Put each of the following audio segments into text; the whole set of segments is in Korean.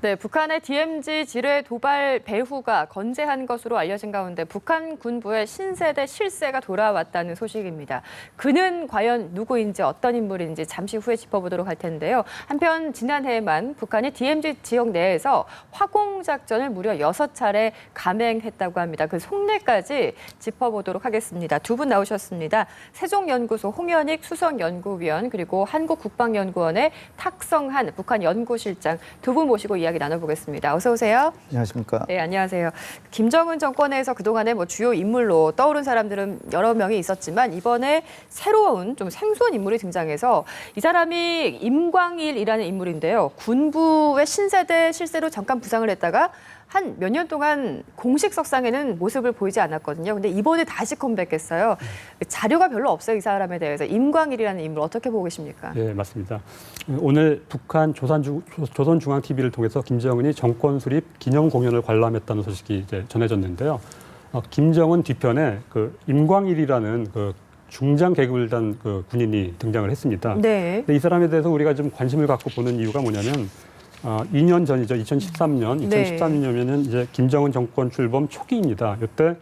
네, 북한의 DMZ 지뢰 도발 배후가 건재한 것으로 알려진 가운데 북한 군부의 신세대 실세가 돌아왔다는 소식입니다. 그는 과연 누구인지 어떤 인물인지 잠시 후에 짚어보도록 할 텐데요. 한편 지난해에만 북한이 DMZ 지역 내에서 화공작전을 무려 6차례 감행했다고 합니다. 그 속내까지 짚어보도록 하겠습니다. 두 분 나오셨습니다. 세종연구소 홍현익 수석연구위원 그리고 한국국방연구원의 탁성한 북한 연구실장 두 분 모시고 이야기 나눠보겠습니다. 어서 오세요. 안녕하십니까. 네, 안녕하세요. 김정은 정권에서 그동안에 주요 인물로 떠오른 사람들은 여러 명이 있었지만 이번에 새로운 좀 생소한 인물이 등장해서 이 사람이 임광일이라는 인물인데요. 군부의 신세대 실세로 잠깐 부상을 했다가 한 몇 년 동안 공식 석상에는 모습을 보이지 않았거든요. 근데 이번에 다시 컴백했어요. 자료가 별로 없어요, 이 사람에 대해서. 임광일이라는 인물 어떻게 보고 계십니까? 네, 맞습니다. 오늘 북한 조선중앙TV를 통해서 김정은이 정권 수립 기념 공연을 관람했다는 소식이 이제 전해졌는데요. 김정은 뒤편에 그 임광일이라는 그 중장 계급을 단 그 군인이 등장을 했습니다. 네. 근데 이 사람에 대해서 우리가 좀 관심을 갖고 보는 이유가 뭐냐면 2년 전이죠. 2013년. 2013년이면은 이제 김정은 정권 출범 초기입니다. 이때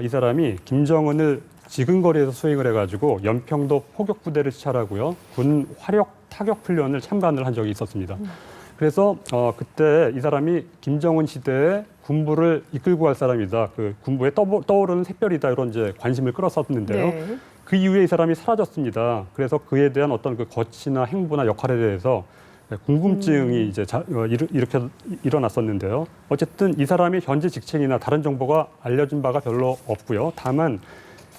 이 사람이 김정은을 지근거리에서 수행을 해가지고 연평도 포격 부대를 시찰하고요. 군 화력 타격 훈련을 참관을 한 적이 있었습니다. 그래서 그때 이 사람이 김정은 시대에 군부를 이끌고 갈 사람이다. 그 군부에 떠오르는 샛별이다. 이런 이제 관심을 끌었었는데요. 네. 그 이후에 이 사람이 사라졌습니다. 그래서 그에 대한 어떤 그 거치나 행보나 역할에 대해서 궁금증이 이제 이렇게 일어났었는데요. 어쨌든 이 사람의 현재 직책이나 다른 정보가 알려진 바가 별로 없고요. 다만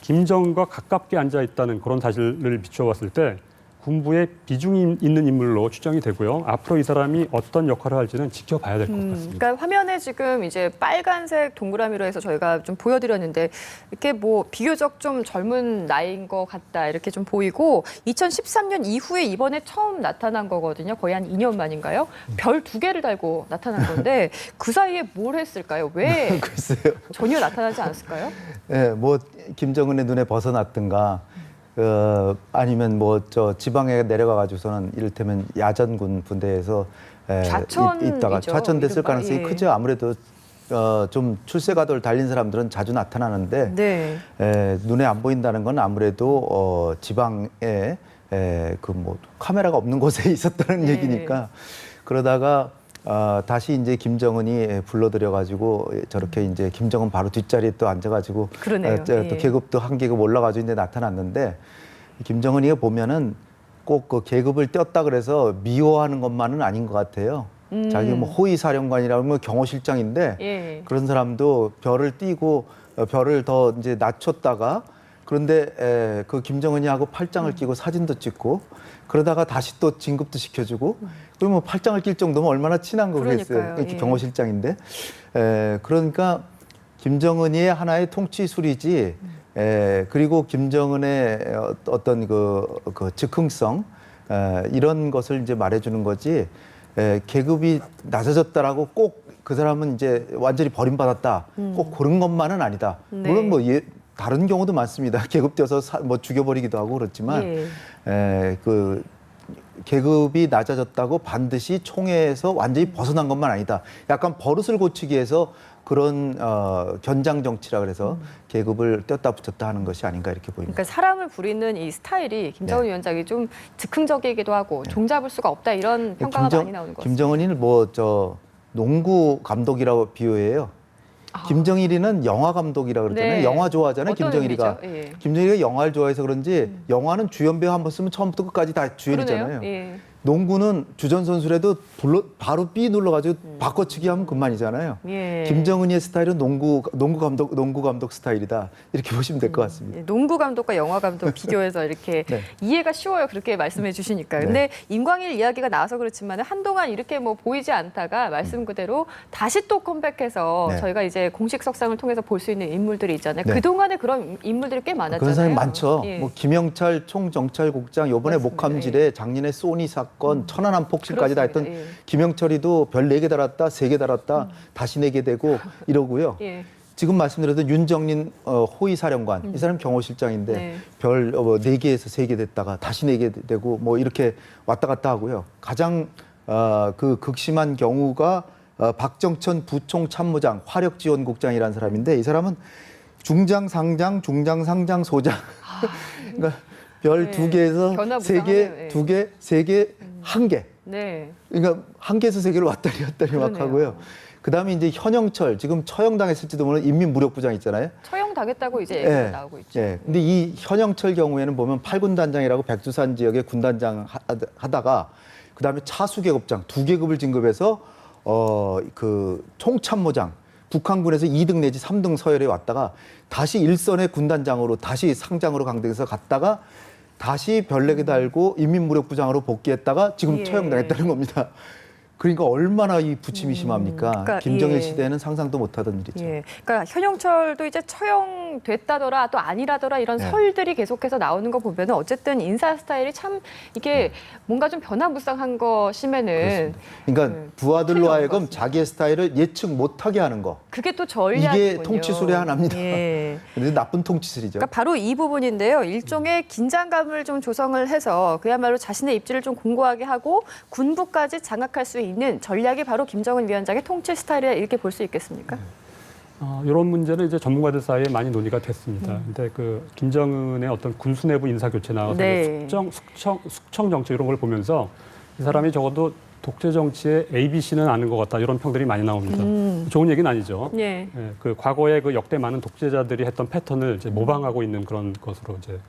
김정은과 가깝게 앉아 있다는 그런 사실을 비추어봤을 때 군부에 비중이 있는 인물로 추정이 되고요. 앞으로 이 사람이 어떤 역할을 할지는 지켜봐야 될 것 같습니다. 그러니까 화면에 지금 이제 빨간색 동그라미로 해서 저희가 좀 보여드렸는데 이렇게 비교적 좀 젊은 나이인 것 같다 이렇게 좀 보이고 2013년 이후에 이번에 처음 나타난 거거든요. 거의 한 2년 만인가요? 별 2개를 달고 나타난 건데 그 사이에 뭘 했을까요? 왜 글쎄요. 전혀 나타나지 않았을까요? 네, 김정은의 눈에 벗어났든가, 아니면 지방에 내려가가지고서는 이를테면 야전군 분대에서 있다가 좌천됐을 가능성이 크죠. 아무래도 좀 출세가도를 달린 사람들은 자주 나타나는데 네. 눈에 안 보인다는 건 아무래도 지방에 카메라가 없는 곳에 있었다는 네. 얘기니까 그러다가 다시 이제 김정은이 불러들여가지고 저렇게 이제 김정은 바로 뒷자리에 또 앉아가지고 그러네요. 또 계급도 한 계급 올라가지고 이제 나타났는데 김정은이가 보면은 꼭 그 계급을 떼었다 그래서 미워하는 것만은 아닌 것 같아요. 자기 호위 사령관이라면 경호실장인데 예. 그런 사람도 별을 띄고 별을 더 이제 낮췄다가 그런데 그 김정은이하고 팔짱을 끼고 사진도 찍고 그러다가 다시 또 진급도 시켜주고 그러면 팔짱을 낄 정도면 얼마나 친한 거겠어요. 이렇게 예. 경호실장인데 그러니까 김정은이의 하나의 통치술이지 그리고 김정은의 어떤 그 즉흥성 이런 것을 이제 말해주는 거지 계급이 낮아졌다라고 꼭 그 사람은 이제 완전히 버림받았다. 꼭 그런 것만은 아니다. 네. 물론 다른 경우도 많습니다. 계급 떼어서 죽여버리기도 하고 그렇지만 그 계급이 낮아졌다고 반드시 총회에서 완전히 벗어난 것만 아니다. 약간 버릇을 고치기 위해서 그런 견장 정치라 그래서 계급을 떼었다 붙였다 하는 것이 아닌가 이렇게 보입니다. 그러니까 사람을 부리는 이 스타일이 김정은 위원장이 좀 즉흥적이기도 하고 종잡을 수가 없다 이런 평가가 많이 나오는 것 같습니다. 김정은이는 농구 감독이라고 비유해요. 김정일이는 영화 감독이라고 그러잖아요. 네. 영화 좋아하잖아요. 어떤 김정일이가. 의미죠? 예. 김정일이가 영화를 좋아해서 그런지 영화는 주연 배우 한 번 쓰면 처음부터 끝까지 다 주연이잖아요. 그러네요. 예. 농구는 주전 선수라도 바로 B 눌러가지고 바꿔치기 하면 그만이잖아요. 예. 김정은이의 스타일은 농구 감독 스타일이다. 이렇게 보시면 될 것 같습니다. 예, 농구 감독과 영화 감독 비교해서 이렇게 네. 이해가 쉬워요. 그렇게 말씀해 주시니까. 근데 임광일 이야기가 나와서 그렇지만 한동안 이렇게 보이지 않다가 말씀 그대로 다시 또 컴백해서 네. 저희가 이제 공식 석상을 통해서 볼 수 있는 인물들이 있잖아요. 네. 그동안에 그런 인물들이 꽤 많았잖아요. 그런 사람이 많죠. 예. 김영철 총정찰국장, 요번에 맞습니다. 목함질에 작년에 소니 사건, 천안함 폭신까지 다 했던 그렇습니다. 예. 김영철이도 별 4개 달았다, 3개 달았다, 다시 4개 되고 이러고요. 예. 지금 말씀드렸던 윤정린 호위 사령관, 이 사람 경호실장인데 네. 별 4개에서 3개 됐다가 다시 4개 되고 이렇게 왔다 갔다 하고요. 가장 그 극심한 경우가 박정천 부총참모장 화력지원국장이라는 사람인데 이 사람은 중장, 상장, 중장, 상장, 소장. 그러니까 별 네. 2개에서 변화무쌍하네요. 3개, 2개, 3개, 1개. 네. 그러니까 1개에서 3개로 왔다리 갔다리 막 그러네요. 하고요. 그다음에 이제 현영철 지금 처형당했을지도 모르는 인민무력부장 있잖아요. 처형당했다고 이제 얘기가 나오고 있죠. 예. 근데 이 현영철 경우에는 보면 8군 단장이라고 백두산 지역에 군단장 하다가 그다음에 차수계급장 2계급을 진급해서 그 총참모장 북한군에서 2등 내지 3등 서열에 왔다가 다시 일선의 군단장으로 다시 상장으로 강등해서 갔다가 다시 별내게 달고 인민무력부장으로 복귀했다가 지금 예. 처형당했다는 겁니다. 그러니까 얼마나 이 부침이 심합니까? 그러니까 김정일 예. 시대에는 상상도 못하던 일이죠. 예, 그러니까 현영철도 이제 처형됐다더라 또 아니라더라 이런 네. 설들이 계속해서 나오는 거 보면은 어쨌든 인사 스타일이 참 이게 뭔가 좀 변화무쌍한 것이면은 그러니까 네. 부하들로 틀려온 하여금 것 자기의 스타일을 예측 못하게 하는 거. 그게 또 전략이군요. 이게 통치술의 하나입니다. 예. 근데 나쁜 통치술이죠. 그러니까 바로 이 부분인데요. 일종의 긴장감을 좀 조성을 해서 그야말로 자신의 입지를 좀 공고하게 하고 군부까지 장악할 수 있는 전략이 바로 김정은 위원장의 통치 스타일이라 이렇게 볼 수 있겠습니까? 이런 문제는 이제 전문가들 사이에 많이 논의가 됐습니다. 근데 그 김정은의 어떤 군수 내부 인사 교체나 네. 숙청 정책 이런 걸 보면서 이 사람이 적어도 독재 정치의 ABC는 아는 것 같다 이런 평들이 많이 나옵니다. 좋은 얘기는 아니죠. 예. 예, 그 과거에 그 역대 많은 독재자들이 했던 패턴을 이제 모방하고 있는 그런 것으로 이제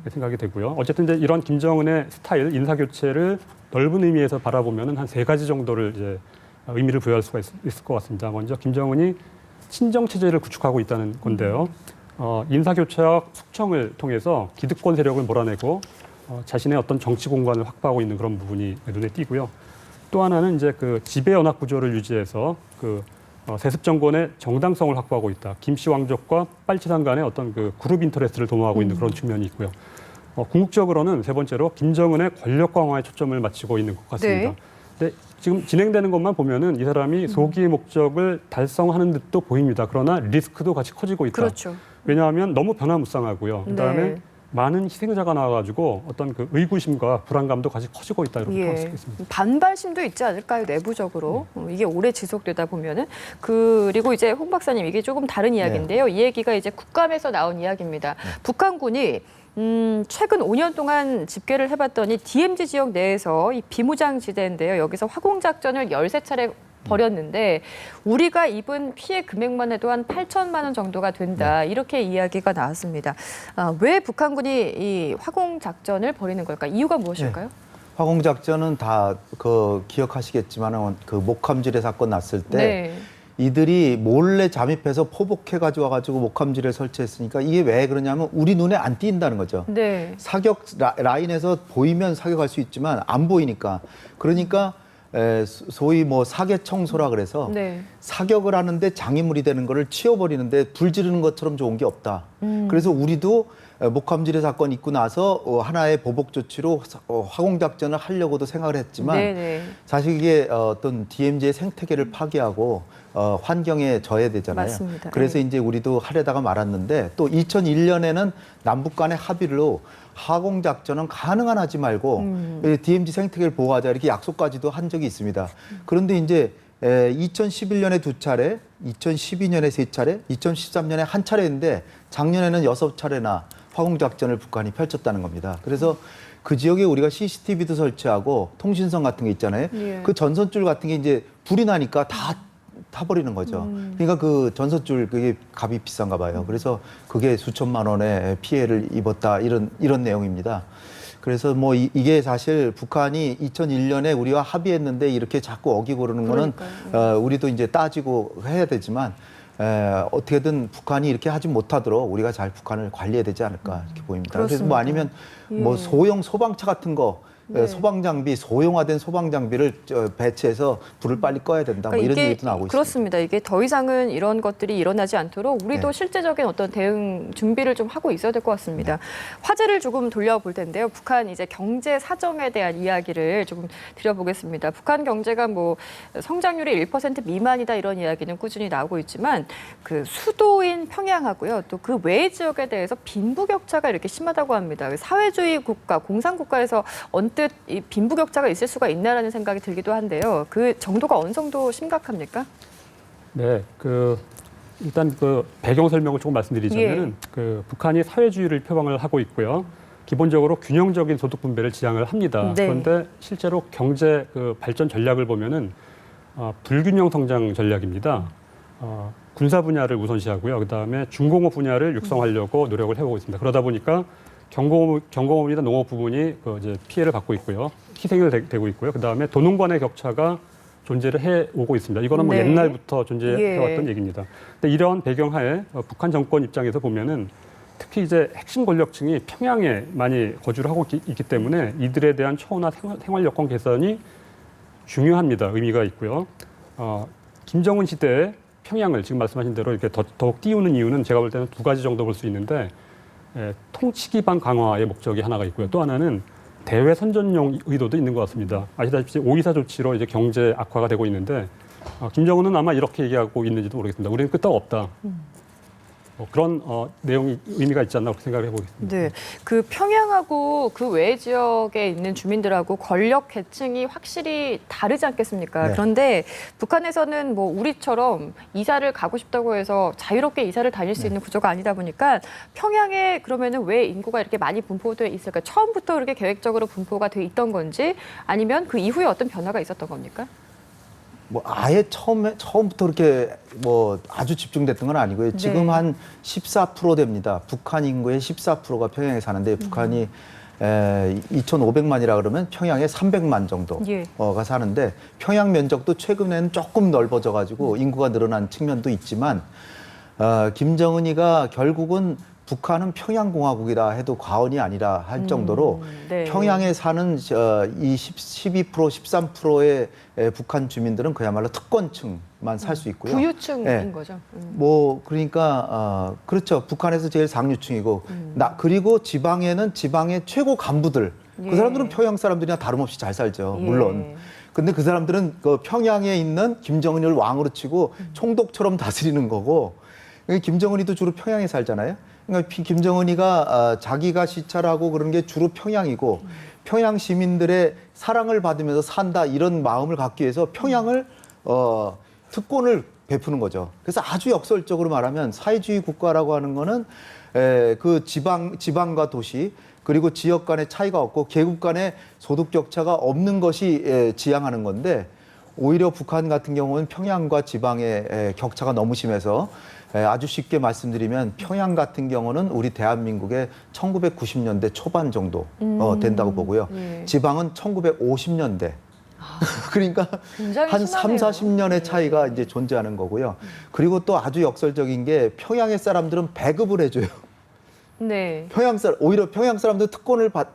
생각이 되고요. 어쨌든 이제 이런 김정은의 스타일 인사 교체를 넓은 의미에서 바라보면은 한 3가지 정도를 이제 의미를 부여할 수가 있을 것 같습니다. 먼저 김정은이 친정 체제를 구축하고 있다는 건데요. 인사 교체와 숙청을 통해서 기득권 세력을 몰아내고 자신의 어떤 정치 공간을 확보하고 있는 그런 부분이 눈에 띄고요. 또 하나는 이제 그 지배 연합 구조를 유지해서 그 세습 정권의 정당성을 확보하고 있다. 김씨 왕족과 빨치산 간의 어떤 그 그룹 인터레스트를 도모하고 있는 그런 측면이 있고요. 궁극적으로는 3번째로 김정은의 권력 강화에 초점을 맞추고 있는 것 같습니다. 네. 근데 지금 진행되는 것만 보면은 이 사람이 소기의 목적을 달성하는 듯도 보입니다. 그러나 리스크도 같이 커지고 있다. 그렇죠. 왜냐하면 너무 변화무쌍하고 그다음에 네. 많은 희생자가 나와가지고 어떤 그 의구심과 불안감도 같이 커지고 있다 이렇게 볼수 있겠습니다. 반발심도 있지 않을까요, 내부적으로? 이게 오래 지속되다 보면은. 그리고 이제 홍 박사님, 이게 조금 다른 이야기인데요. 이 얘기가 이제 국감에서 나온 이야기입니다. 북한군이 최근 5년 동안 집계를 해봤더니 DMZ 지역 내에서 이 비무장지대인데요. 여기서 화공작전을 13차례 벌였는데 우리가 입은 피해 금액만 해도 한 8천만 원 정도가 된다. 이렇게 이야기가 나왔습니다. 왜 북한군이 이 화공작전을 벌이는 걸까? 이유가 무엇일까요? 화공작전은 다 그 기억하시겠지만 그 목함지뢰 사건 났을 때 네. 이들이 몰래 잠입해서 포복해 가지고 와가지고 목함지를 설치했으니까 이게 왜 그러냐면 우리 눈에 안 띄인다는 거죠. 네. 사격 라인에서 보이면 사격할 수 있지만 안 보이니까 그러니까 소위 뭐 사계 청소라 그래서 네. 사격을 하는데 장애물이 되는 거를 치워버리는데 불 지르는 것처럼 좋은 게 없다. 그래서 우리도 목함지뢰 사건 있고 나서 하나의 보복 조치로 화공작전을 하려고도 생각을 했지만 네네. 사실 이게 어떤 DMZ의 생태계를 파괴하고 환경에 저해되잖아요. 맞습니다. 그래서 네. 이제 우리도 하려다가 말았는데 또 2001년에는 남북 간의 합의로 화공작전은 가능한 하지 말고 DMZ 생태계를 보호하자 이렇게 약속까지도 한 적이 있습니다. 그런데 이제 2011년에 2차례, 2012년에 3차례, 2013년에 한 차례인데 작년에는 6차례나 화공작전을 북한이 펼쳤다는 겁니다. 그래서 그 지역에 우리가 CCTV도 설치하고 통신선 같은 게 있잖아요. 예. 그 전선줄 같은 게 이제 불이 나니까 다 타버리는 거죠. 그러니까 그 전선줄 그게 값이 비싼가 봐요. 그래서 그게 수천만 원의 피해를 입었다 이런 내용입니다. 그래서 뭐 이게 사실 북한이 2001년에 우리와 합의했는데 이렇게 자꾸 어기고 그러는 거는 우리도 이제 따지고 해야 되지만 어떻게든 북한이 이렇게 하지 못하도록 우리가 잘 북한을 관리해야 되지 않을까 이렇게 보입니다. 그렇습니다. 그래서 뭐 아니면 뭐 소형 소방차 같은 거 네. 소방장비, 소형화된 소방장비를 배치해서 불을 빨리 꺼야 된다. 뭐 이런 얘기도 나오고 있습니다. 그렇습니다. 이게 더 이상은 이런 것들이 일어나지 않도록 우리도 네. 실제적인 어떤 대응 준비를 좀 하고 있어야 될 것 같습니다. 화제를 조금 돌려볼 텐데요. 북한 이제 경제 사정에 대한 이야기를 조금 드려보겠습니다. 북한 경제가 뭐 성장률이 1% 미만이다 이런 이야기는 꾸준히 나오고 있지만 그 수도인 평양하고요. 또 그 외의 지역에 대해서 빈부격차가 이렇게 심하다고 합니다. 사회주의 국가, 공산국가에서 문득 이 빈부격차가 있을 수가 있나라는 생각이 들기도 한데요. 그 정도가 어느 정도 심각합니까? 네, 일단 배경 설명을 조금 말씀드리자면은 북한이 사회주의를 표방을 하고 있고요. 기본적으로 균형적인 소득 분배를 지향을 합니다. 네. 그런데 실제로 경제 발전 전략을 보면은 불균형 성장 전략입니다. 군사 분야를 우선시하고요. 그다음에 중공업 분야를 육성하려고 노력을 해오고 있습니다. 그러다 보니까 경공업이나 농업 부분이 이제 피해를 받고 있고요. 희생이 되고 있고요. 그다음에 도농관의 격차가 존재를 해오고 있습니다. 이거는 뭐 네. 옛날부터 존재해왔던 얘기입니다. 근데 이런 배경하에 북한 정권 입장에서 보면은 특히 이제 핵심 권력층이 평양에 많이 거주를 하고 있기 때문에 이들에 대한 처우나 생활 여건 개선이 중요합니다. 의미가 있고요. 김정은 시대에 평양을 지금 말씀하신 대로 이렇게 더욱 띄우는 이유는 제가 볼 때는 두 가지 정도 볼 수 있는데 통치 기반 강화의 목적이 하나가 있고요. 또 하나는 대외 선전용 의도도 있는 것 같습니다. 아시다시피 5.24 조치로 이제 경제 악화가 되고 있는데 김정은은 아마 이렇게 얘기하고 있는지도 모르겠습니다. 우리는 끄떡 없다. 그런 내용이 의미가 있지 않나 그렇게 생각을 해보겠습니다. 네, 그 평양하고 그 외 지역에 있는 주민들하고 권력 계층이 확실히 다르지 않겠습니까? 네. 그런데 북한에서는 뭐 우리처럼 이사를 가고 싶다고 해서 자유롭게 이사를 다닐 수 있는 구조가 아니다 보니까 평양에 그러면은 왜 인구가 이렇게 많이 분포돼 있을까? 처음부터 그렇게 계획적으로 분포가 돼 있던 건지 아니면 그 이후에 어떤 변화가 있었던 겁니까? 뭐 아예 처음부터 그렇게 뭐 아주 집중됐던 건 아니고요. 지금 네. 한 14% 됩니다. 북한 인구의 14%가 평양에 사는데 북한이 2,500만이라 그러면 평양에 300만 정도가 예. 사는데 평양 면적도 최근에는 조금 넓어져 가지고 인구가 늘어난 측면도 있지만 김정은이가 결국은 북한은 평양공화국이라 해도 과언이 아니라 할 정도로 네. 평양에 사는 이 12%, 13%의 북한 주민들은 그야말로 특권층만 살 수 있고요. 부유층인 네. 거죠. 뭐 그러니까 그렇죠. 북한에서 제일 상류층이고 그리고 지방에는 지방의 최고 간부들 예. 그 사람들은 평양 사람들이나 다름없이 잘 살죠. 예. 물론. 근데 그 사람들은 그 평양에 있는 김정은을 왕으로 치고 총독처럼 다스리는 거고 김정은이도 주로 평양에 살잖아요. 그러니까 김정은이가 자기가 시찰하고 그런 게 주로 평양이고 평양 시민들의 사랑을 받으면서 산다 이런 마음을 갖기 위해서 평양을 특권을 베푸는 거죠. 그래서 아주 역설적으로 말하면 사회주의 국가라고 하는 거는 그 지방과 도시 그리고 지역 간의 차이가 없고 계급 간의 소득 격차가 없는 것이 지향하는 건데 오히려 북한 같은 경우는 평양과 지방의 격차가 너무 심해서 아주 쉽게 말씀드리면 평양 같은 경우는 우리 대한민국의 1990년대 초반 정도 된다고 보고요. 예. 지방은 1950년대. 그러니까 굉장히 한 심하네요. 30-40년의 차이가 이제 존재하는 거고요. 그리고 또 아주 역설적인 게 평양의 사람들은 배급을 해줘요. 네. 오히려 평양 사람들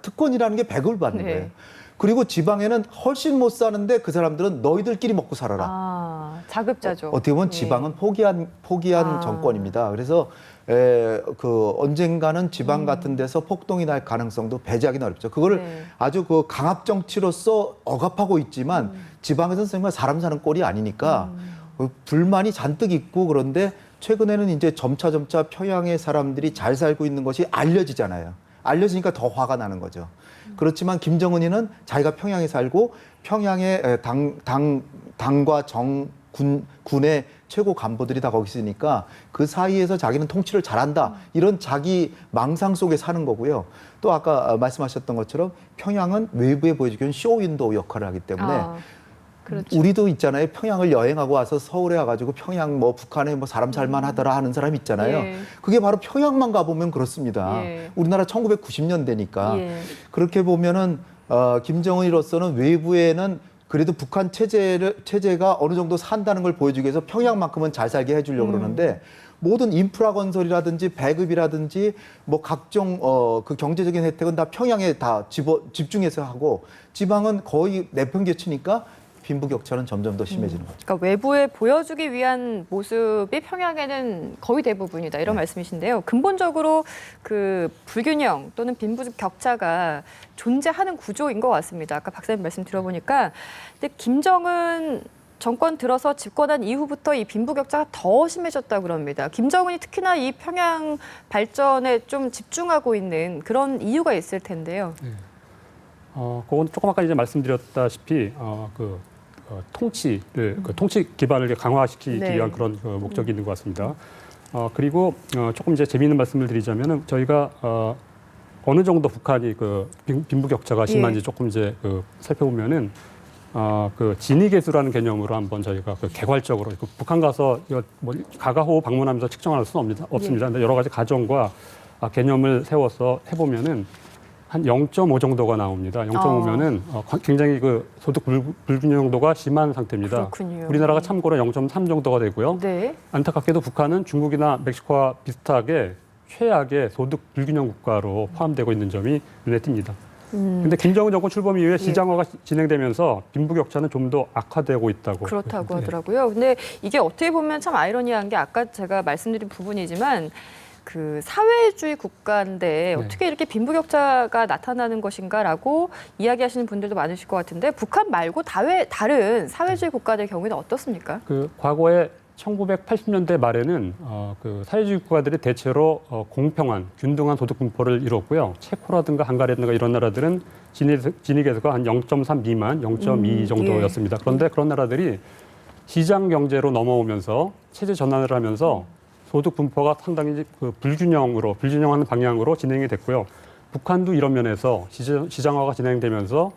특권이라는 게 배급을 받는 네. 거예요. 그리고 지방에는 훨씬 못 사는데 그 사람들은 너희들끼리 먹고 살아라. 자급자족. 어떻게 보면 예. 지방은 포기한 정권입니다. 그래서 언젠가는 지방 같은 데서 폭동이 날 가능성도 배제하기는 어렵죠. 그거를 네. 아주 그 강압 정치로서 억압하고 있지만 지방에서는 정말 사람 사는 꼴이 아니니까 불만이 잔뜩 있고 그런데 최근에는 이제 점차 평양의 사람들이 잘 살고 있는 것이 알려지잖아요. 알려지니까 더 화가 나는 거죠. 그렇지만 김정은이는 자기가 평양에 살고 평양의 당과 군의 최고 간부들이 다 거기 있으니까 그 사이에서 자기는 통치를 잘한다. 이런 자기 망상 속에 사는 거고요. 또 아까 말씀하셨던 것처럼 평양은 외부에 보여주기는 쇼윈도우 역할을 하기 때문에 그렇죠. 우리도 있잖아요. 평양을 여행하고 와서 서울에 와가지고 평양 뭐 북한에 뭐 사람 살만하더라 하는 사람 있잖아요. 예. 그게 바로 평양만 가보면 그렇습니다. 예. 우리나라 1990년대니까 예. 그렇게 보면은 김정은이로서는 외부에는 그래도 북한 체제가 어느 정도 산다는 걸 보여주기 위해서 평양만큼은 잘 살게 해주려고 그러는데 모든 인프라 건설이라든지 배급이라든지 뭐 각종 그 경제적인 혜택은 다 평양에 다 집중해서 하고 지방은 거의 내팽개치니까 빈부격차는 점점 더 심해지는 거죠. 그러니까 외부에 보여주기 위한 모습이 평양에는 거의 대부분이다 이런 말씀이신데요. 근본적으로 그 불균형 또는 빈부격차가 존재하는 구조인 것 같습니다. 아까 박사님 말씀 들어보니까 근데 김정은 정권 들어서 집권한 이후부터 이 빈부격차가 더 심해졌다고 그럽니다. 김정은이 특히나 이 평양 발전에 좀 집중하고 있는 그런 이유가 있을 텐데요. 그건 조금 아까 이제 말씀드렸다시피 통치를 통치 기반을 강화시키기 네. 위한 그런 목적이 있는 것 같습니다. 그리고 조금 이제 재미있는 말씀을 드리자면은 저희가 어느 정도 북한이 빈부격차가 심한지 예. 조금 이제 살펴보면은 진위계수라는 개념으로 한번 저희가 개괄적으로 북한 가서 이거 뭐 가가호 방문하면서 측정할 수는 없습니다. 근데 여러 가지 가정과 개념을 세워서 해보면은 한 0.5 정도가 나옵니다. 0.5면은 굉장히 소득 불균형도가 심한 상태입니다. 그렇군요. 우리나라가 참고로 0.3 정도가 되고요. 네. 안타깝게도 북한은 중국이나 멕시코와 비슷하게 최악의 소득 불균형 국가로 포함되고 있는 점이 눈에 띕니다. 근데 김정은 정권 출범 이후에 시장화가 진행되면서 빈부격차는 좀 더 악화되고 있다고. 그렇다고 네. 하더라고요. 근데 이게 어떻게 보면 참 아이러니한 게 아까 제가 말씀드린 부분이지만 사회주의 국가인데 어떻게 이렇게 빈부격차가 나타나는 것인가라고 이야기하시는 분들도 많으실 것 같은데 북한 말고 다른 사회주의 국가들 경우에는 어떻습니까? 과거에 1980년대 말에는 사회주의 국가들이 대체로 공평한, 균등한 소득 분포를 이뤘고요. 체코라든가 헝가리라든가 이런 나라들은 진위계수가 한 0.3 미만, 0.2 정도였습니다. 그런데 그런 나라들이 시장 경제로 넘어오면서 체제 전환을 하면서 소득 분포가 상당히 불균형하는 방향으로 진행이 됐고요. 북한도 이런 면에서 시장화가 진행되면서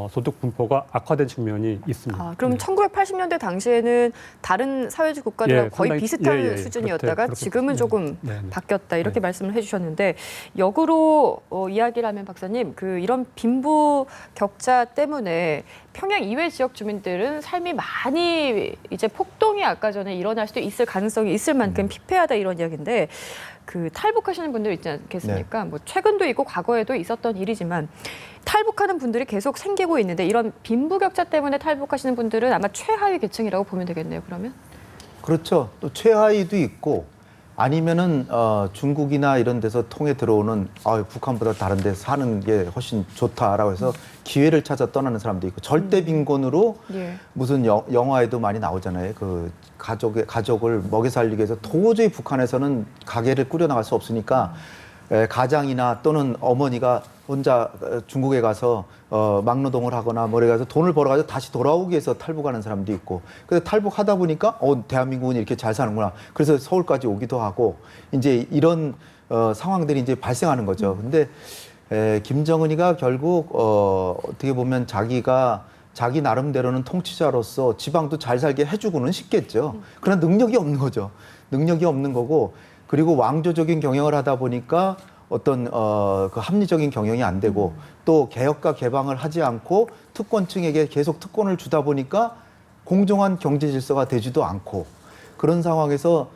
소득 분포가 악화된 측면이 있습니다. 그럼 1980년대 당시에는 다른 사회주의 국가들하고 거의 상당히, 비슷한 수준이었다가 그렇게 지금은 조금 바뀌었다 이렇게 말씀을 해주셨는데 역으로 이야기를 하면 박사님 이런 빈부 격차 때문에 평양 이외 지역 주민들은 삶이 많이 이제 폭동이 아까 전에 일어날 수도 있을 가능성이 있을 만큼 피폐하다 이런 이야기인데 탈북하시는 분들 있지 않겠습니까? 뭐 최근도 있고 과거에도 있었던 일이지만 탈북하는 분들이 계속 생기고 있는데 이런 빈부격차 때문에 탈북하시는 분들은 아마 최하위 계층이라고 보면 되겠네요. 그러면? 그렇죠. 또 최하위도 있고 아니면은 중국이나 이런 데서 통해 들어오는 북한보다 다른 데 사는 게 훨씬 좋다라고 해서 기회를 찾아 떠나는 사람도 있고 절대 빈곤으로 무슨 영화에도 많이 나오잖아요. 가족을 먹여 살리기 위해서 도저히 북한에서는 가게를 꾸려나갈 수 없으니까 가장이나 또는 어머니가 혼자 중국에 가서 막노동을 하거나 뭐래 가서 돈을 벌어가지고 다시 돌아오기 위해서 탈북하는 사람도 있고 그래서 탈북하다 보니까 대한민국은 이렇게 잘 사는구나. 그래서 서울까지 오기도 하고 이제 이런 상황들이 이제 발생하는 거죠. 근데 김정은이가 결국 어떻게 보면 자기 나름대로는 통치자로서 지방도 잘 살게 해주고는 싶겠죠. 그러나 능력이 없는 거죠. 능력이 없는 거고 그리고 왕조적인 경영을 하다 보니까 어떤 합리적인 경영이 안 되고 또 개혁과 개방을 하지 않고 특권층에게 계속 특권을 주다 보니까 공정한 경제 질서가 되지도 않고 그런 상황에서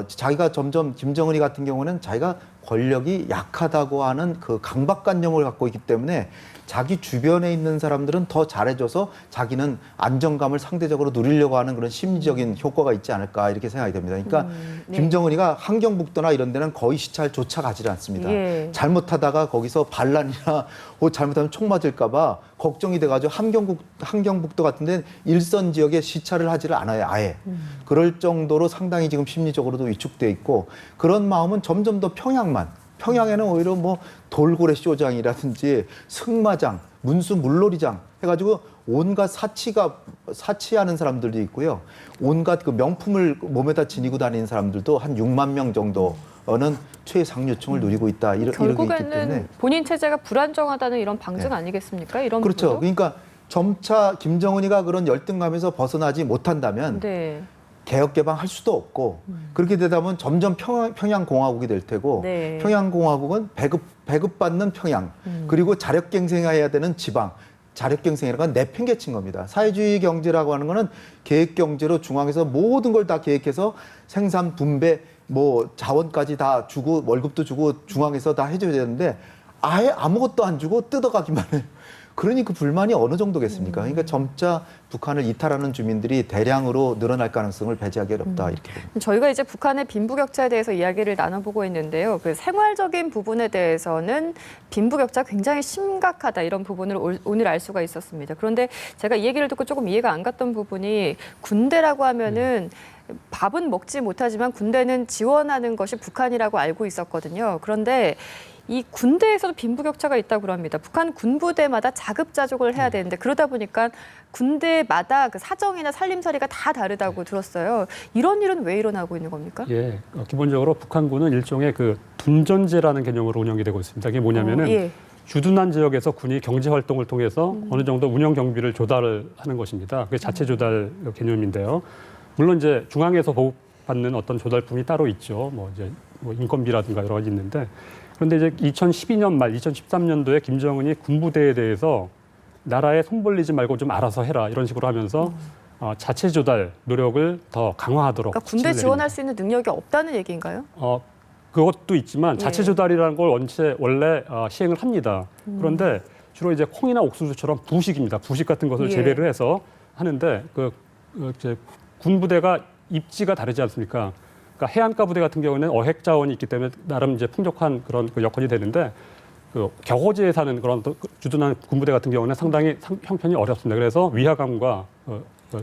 자기가 점점 김정은이 같은 경우는 자기가 권력이 약하다고 하는 강박관념을 갖고 있기 때문에 자기 주변에 있는 사람들은 더 잘해줘서 자기는 안정감을 상대적으로 누리려고 하는 그런 심리적인 효과가 있지 않을까 이렇게 생각이 됩니다. 그러니까 김정은이가 함경북도나 이런 데는 거의 시찰조차 가지 않습니다. 잘못하다가 거기서 반란이나 잘못하면 총 맞을까 봐 걱정이 돼가지고 함경북도 같은 데는 일선 지역에 시찰을 하지를 않아요. 아예. 그럴 정도로 상당히 지금 심리적으로도 위축돼 있고 그런 마음은 점점 더 평양에는 오히려 뭐 돌고래 쇼장이라든지 승마장, 문수 물놀이장 해가지고 온갖 사치하는 사람들도 있고요. 온갖 명품을 몸에다 지니고 다니는 사람들도 한 6만 명 정도는 최상류층을 누리고 있다. 이렇게 있기 때문에 결국에는 본인 체제가 불안정하다는 이런 방증 아니겠습니까? 이런 그렇죠. 부분도? 그러니까 점차 김정은이가 그런 열등감에서 벗어나지 못한다면 개혁 개방할 수도 없고 그렇게 되다 보면 점점 평양공화국이 될 테고 평양공화국은 배급받는 평양 그리고 자력갱생해야 되는 지방 자력갱생이라는 건 내팽개친 겁니다. 사회주의 경제라고 하는 거는 계획경제로 중앙에서 모든 걸 다 계획해서 생산 분배 뭐 자원까지 다 주고 월급도 주고 중앙에서 다 해줘야 되는데 아예 아무것도 안 주고 뜯어가기만 해요. 그러니 그 불만이 어느 정도겠습니까? 그러니까 점차 북한을 이탈하는 주민들이 대량으로 늘어날 가능성을 배제하기 어렵다 이렇게 됩니다. 저희가 이제 북한의 빈부격차에 대해서 이야기를 나눠보고 있는데요. 생활적인 부분에 대해서는 빈부격차 굉장히 심각하다 이런 부분을 오늘 알 수가 있었습니다. 그런데 제가 이 얘기를 듣고 조금 이해가 안 갔던 부분이 군대라고 하면은 밥은 먹지 못하지만 군대는 지원하는 것이 북한이라고 알고 있었거든요. 그런데 이 군대에서도 빈부격차가 있다고 합니다. 북한 군부대마다 자급자족을 해야 되는데 그러다 보니까 군대마다 그 사정이나 살림살이가 다 다르다고 들었어요. 이런 일은 왜 일어나고 있는 겁니까? 예, 기본적으로 북한군은 일종의 그 둔전제라는 개념으로 운영이 되고 있습니다. 이게 뭐냐면은 예. 주둔한 지역에서 군이 경제 활동을 통해서 어느 정도 운영 경비를 조달을 하는 것입니다. 그게 자체 조달 개념인데요. 물론 이제 중앙에서 보급받는 어떤 조달품이 따로 있죠. 뭐 이제 뭐 인건비라든가 여러 가지 있는데 그런데 이제 2012년 말 2013년도에 김정은이 군부대에 대해서 나라에 손 벌리지 말고 좀 알아서 해라 이런 식으로 하면서 자체 조달 노력을 더 강화하도록. 그러니까 군대 지시를 지원할 내립니다. 수 있는 능력이 없다는 얘기인가요? 그것도 있지만 자체 예. 조달이라는 걸 원래 시행을 합니다. 그런데 주로 이제 콩이나 옥수수처럼 부식입니다. 부식 같은 것을 예. 재배를 해서 하는데 이제 군부대가 입지가 다르지 않습니까? 그러니까 해안가 부대 같은 경우는 어획 자원이 있기 때문에 나름 이제 풍족한 그런 그 여건이 되는데 그 겨호지에 사는 그런 주둔한 군부대 같은 경우는 상당히 형편이 어렵습니다. 그래서 위화감과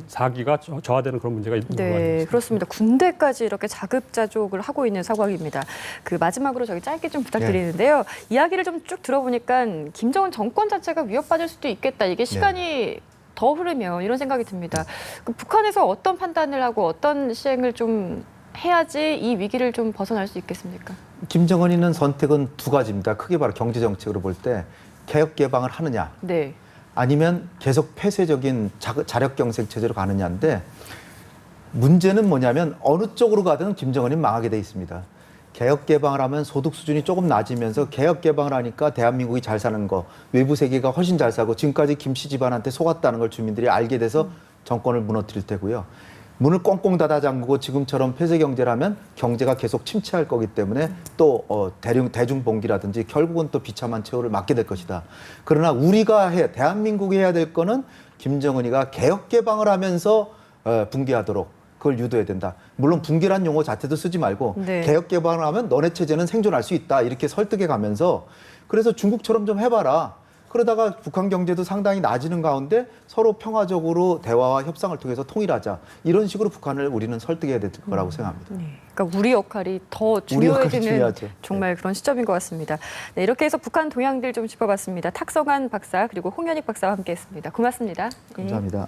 사기가 저하되는 그런 문제가 있는 것 같습니다. 네, 그렇습니다. 군대까지 이렇게 자급자족을 하고 있는 상황입니다. 그 마지막으로 저기 짧게 좀 부탁드리는데요. 이야기를 좀 쭉 들어보니까 김정은 정권 자체가 위협받을 수도 있겠다. 이게 시간이 더 흐르면 이런 생각이 듭니다. 그 북한에서 어떤 판단을 하고 어떤 시행을 좀 해야지 이 위기를 좀 벗어날 수 있겠습니까? 김정은이 있는 선택은 두 가지입니다. 크게 바로 경제 정책으로 볼 때 개혁 개방을 하느냐, 네. 아니면 계속 폐쇄적인 자력 경쟁 체제로 가느냐인데 문제는 뭐냐면 어느 쪽으로 가든 김정은이 망하게 돼 있습니다. 개혁 개방을 하면 소득 수준이 조금 낮으면서 개혁 개방을 하니까 대한민국이 잘 사는 거, 외부 세계가 훨씬 잘 사고 지금까지 김씨 집안한테 속았다는 걸 주민들이 알게 돼서 정권을 무너뜨릴 테고요. 문을 꽁꽁 닫아 잠그고 지금처럼 폐쇄 경제를 하면 경제가 계속 침체할 거기 때문에 또 대중봉기라든지 결국은 또 비참한 최후를 맞게 될 것이다. 그러나 우리가 대한민국이 해야 될 거는 김정은이가 개혁 개방을 하면서 붕괴하도록 그걸 유도해야 된다. 물론 붕괴란 용어 자체도 쓰지 말고 네. 개혁 개방을 하면 너네 체제는 생존할 수 있다. 이렇게 설득해 가면서 그래서 중국처럼 좀 해봐라. 그러다가 북한 경제도 상당히 나아지는 가운데 서로 평화적으로 대화와 협상을 통해서 통일하자. 이런 식으로 북한을 우리는 설득해야 될 거라고 생각합니다. 네. 그러니까 우리 역할이 더 우리 역할이 중요해지는 중요하죠. 정말 그런 시점인 것 같습니다. 네, 이렇게 해서 북한 동향들 좀 짚어봤습니다. 탁성한 박사 그리고 홍현익 박사와 함께했습니다. 고맙습니다. 네. 감사합니다.